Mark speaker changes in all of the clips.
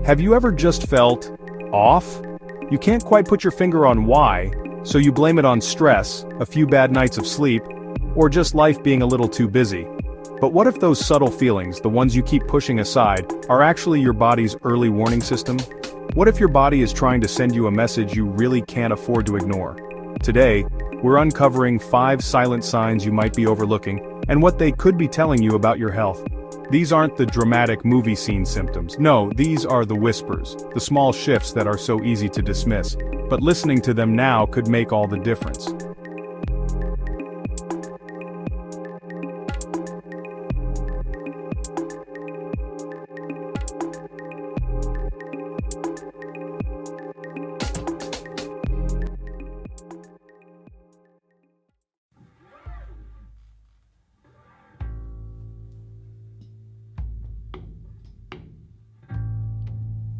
Speaker 1: Have you ever just felt off? You can't quite put your finger on why, so you blame it on stress, a few bad nights of sleep, or just life being a little too busy. But what if those subtle feelings, the ones you keep pushing aside, are actually your body's early warning system? What if your body is trying to send you a message you really can't afford to ignore? Today, we're uncovering 5 silent signs you might be overlooking, and what they could be telling you about your health. These aren't the dramatic movie scene symptoms. No, these are the whispers, the small shifts that are so easy to dismiss. But listening to them now could make all the difference.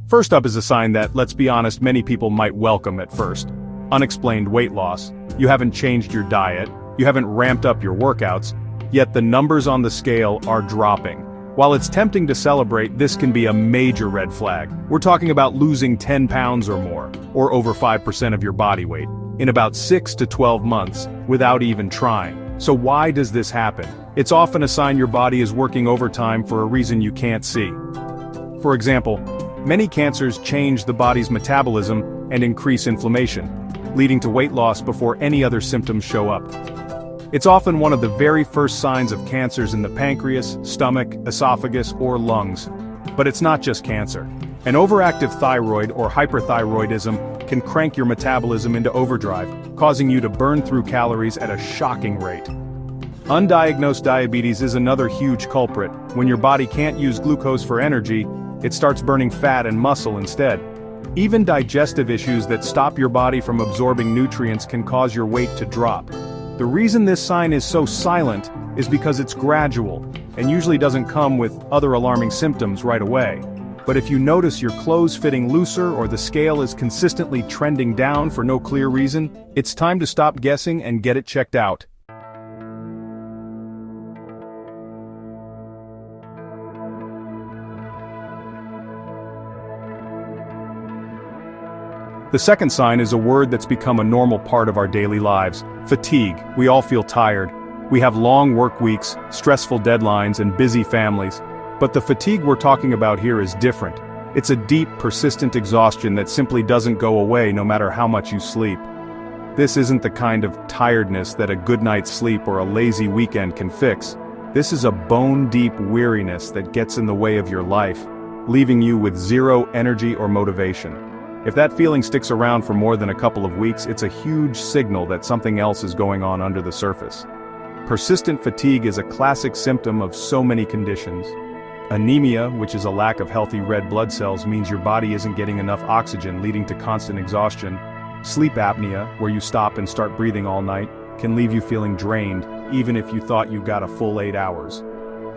Speaker 1: First up is a sign that, let's be honest, many people might welcome at first. Unexplained weight loss. You haven't changed your diet, you haven't ramped up your workouts, yet the numbers on the scale are dropping. While it's tempting to celebrate, this can be a major red flag. We're talking about losing 10 pounds or more, or over 5% of your body weight, in about 6 to 12 months, without even trying. So why does this happen? It's often a sign your body is working overtime for a reason you can't see. For example, many cancers change the body's metabolism and increase inflammation, leading to weight loss before any other symptoms show up. It's often one of the very first signs of cancers in the pancreas, stomach, esophagus, or lungs. But it's not just cancer. An overactive thyroid or hyperthyroidism can crank your metabolism into overdrive, causing you to burn through calories at a shocking rate. Undiagnosed diabetes is another huge culprit. When your body can't use glucose for energy, it starts burning fat and muscle instead. Even digestive issues that stop your body from absorbing nutrients can cause your weight to drop. The reason this sign is so silent is because it's gradual, and usually doesn't come with other alarming symptoms right away. But if you notice your clothes fitting looser or the scale is consistently trending down for no clear reason, it's time to stop guessing and get it checked out. The second sign is a word that's become a normal part of our daily lives: fatigue. We all feel tired. We have long work weeks, stressful deadlines, and busy families. But the fatigue we're talking about here is different. It's a deep, persistent exhaustion that simply doesn't go away no matter how much you sleep. This isn't the kind of tiredness that a good night's sleep or a lazy weekend can fix. This is a bone-deep weariness that gets in the way of your life, leaving you with zero energy or motivation. If that feeling sticks around for more than a couple of weeks, it's a huge signal that something else is going on under the surface. Persistent fatigue is a classic symptom of so many conditions. Anemia, which is a lack of healthy red blood cells, means your body isn't getting enough oxygen, leading to constant exhaustion. Sleep apnea, where you stop and start breathing all night, can leave you feeling drained, even if you thought you got a full 8 hours.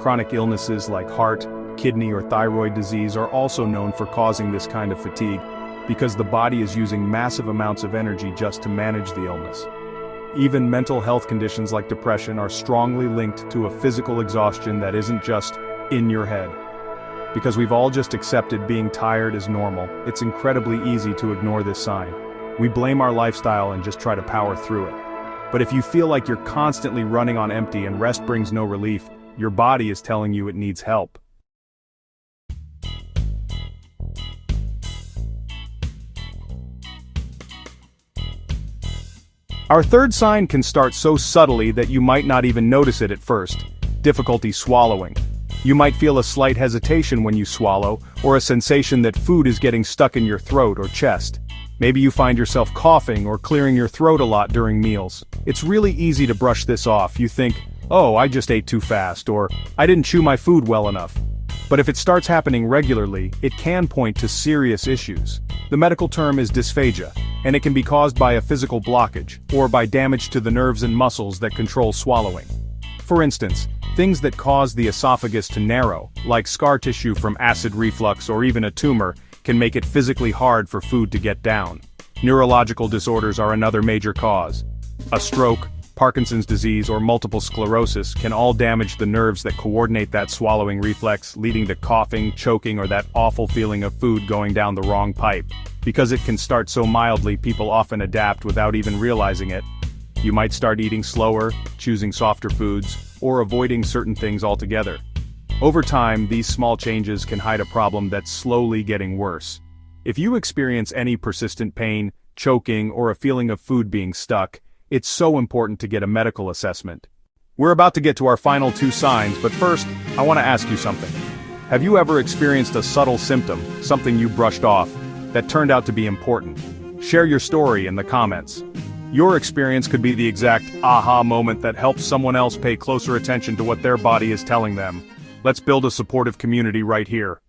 Speaker 1: Chronic illnesses like heart, kidney, or thyroid disease are also known for causing this kind of fatigue, because the body is using massive amounts of energy just to manage the illness. Even mental health conditions like depression are strongly linked to a physical exhaustion that isn't just in your head. Because we've all just accepted being tired as normal, it's incredibly easy to ignore this sign. We blame our lifestyle and just try to power through it. But if you feel like you're constantly running on empty and rest brings no relief, your body is telling you it needs help. Our third sign can start so subtly that you might not even notice it at first: difficulty swallowing. You might feel a slight hesitation when you swallow, or a sensation that food is getting stuck in your throat or chest. Maybe you find yourself coughing or clearing your throat a lot during meals. It's really easy to brush this off. You think, oh, I just ate too fast, or I didn't chew my food well enough. But if it starts happening regularly, it can point to serious issues. The medical term is dysphagia, and it can be caused by a physical blockage, or by damage to the nerves and muscles that control swallowing. For instance, things that cause the esophagus to narrow, like scar tissue from acid reflux or even a tumor, can make it physically hard for food to get down. Neurological disorders are another major cause. A stroke, Parkinson's disease, or multiple sclerosis can all damage the nerves that coordinate that swallowing reflex, leading to coughing, choking, or that awful feeling of food going down the wrong pipe. Because it can start so mildly, people often adapt without even realizing it. You might start eating slower, choosing softer foods, or avoiding certain things altogether. Over time, these small changes can hide a problem that's slowly getting worse. If you experience any persistent pain, choking, or a feeling of food being stuck, it's so important to get a medical assessment. We're about to get to our final 2 signs, but first, I want to ask you something. Have you ever experienced a subtle symptom, something you brushed off, that turned out to be important? Share your story in the comments. Your experience could be the exact aha moment that helps someone else pay closer attention to what their body is telling them. Let's build a supportive community right here.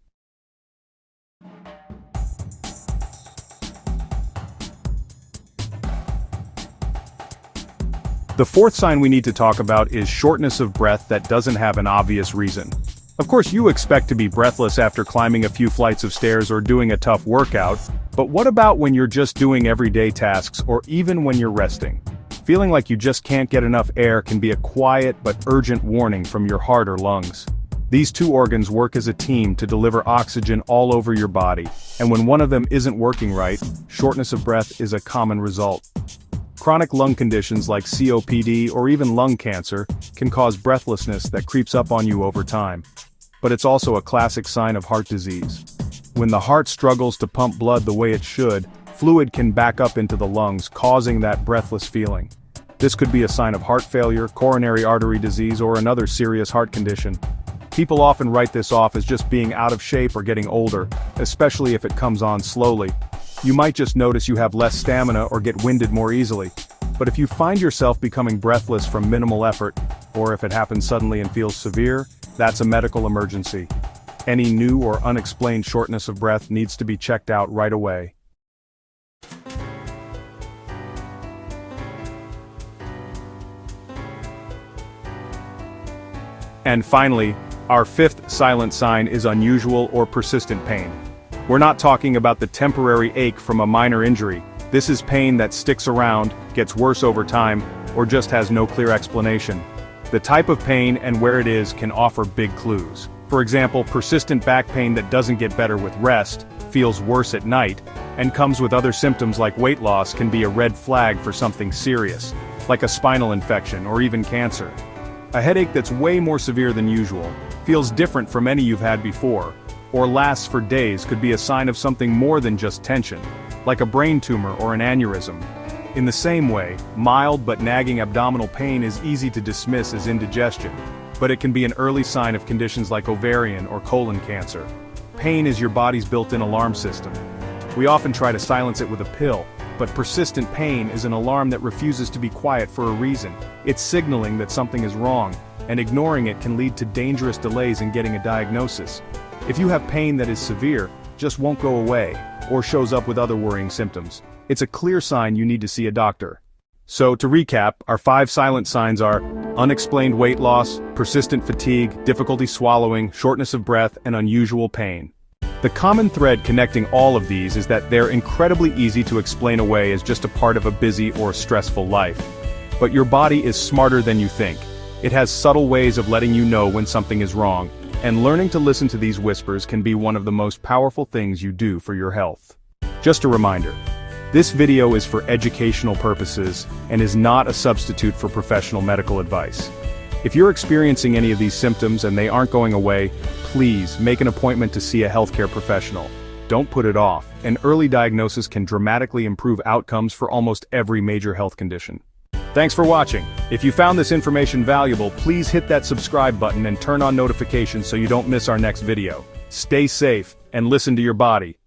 Speaker 1: The 4th sign we need to talk about is shortness of breath that doesn't have an obvious reason. Of course, you expect to be breathless after climbing a few flights of stairs or doing a tough workout, but what about when you're just doing everyday tasks or even when you're resting? Feeling like you just can't get enough air can be a quiet but urgent warning from your heart or lungs. These 2 organs work as a team to deliver oxygen all over your body, and when one of them isn't working right, shortness of breath is a common result. Chronic lung conditions like COPD or even lung cancer can cause breathlessness that creeps up on you over time. But it's also a classic sign of heart disease. When the heart struggles to pump blood the way it should, fluid can back up into the lungs, causing that breathless feeling. This could be a sign of heart failure, coronary artery disease, or another serious heart condition. People often write this off as just being out of shape or getting older, especially if it comes on slowly. You might just notice you have less stamina or get winded more easily. But if you find yourself becoming breathless from minimal effort, or if it happens suddenly and feels severe, that's a medical emergency. Any new or unexplained shortness of breath needs to be checked out right away. And finally, our 5th silent sign is unusual or persistent pain. We're not talking about the temporary ache from a minor injury. This is pain that sticks around, gets worse over time, or just has no clear explanation. The type of pain and where it is can offer big clues. For example, persistent back pain that doesn't get better with rest, feels worse at night, and comes with other symptoms like weight loss can be a red flag for something serious, like a spinal infection or even cancer. A headache that's way more severe than usual, feels different from any you've had before, or lasts for days could be a sign of something more than just tension, like a brain tumor or an aneurysm. In the same way, mild but nagging abdominal pain is easy to dismiss as indigestion, but it can be an early sign of conditions like ovarian or colon cancer. Pain is your body's built-in alarm system. We often try to silence it with a pill, but persistent pain is an alarm that refuses to be quiet for a reason. It's signaling that something is wrong, and ignoring it can lead to dangerous delays in getting a diagnosis. If you have pain that is severe, just won't go away, or shows up with other worrying symptoms, it's a clear sign you need to see a doctor. So to recap, our 5 silent signs are unexplained weight loss, persistent fatigue, difficulty swallowing, shortness of breath, and unusual pain. The common thread connecting all of these is that they're incredibly easy to explain away as just a part of a busy or stressful life. But your body is smarter than you think. It has subtle ways of letting you know when something is wrong, and learning to listen to these whispers can be one of the most powerful things you do for your health. Just a reminder, this video is for educational purposes and is not a substitute for professional medical advice. If you're experiencing any of these symptoms and they aren't going away, please make an appointment to see a healthcare professional. Don't put it off. An early diagnosis can dramatically improve outcomes for almost every major health condition. Thanks for watching. If you found this information valuable, please hit that subscribe button and turn on notifications so you don't miss our next video. Stay safe and listen to your body.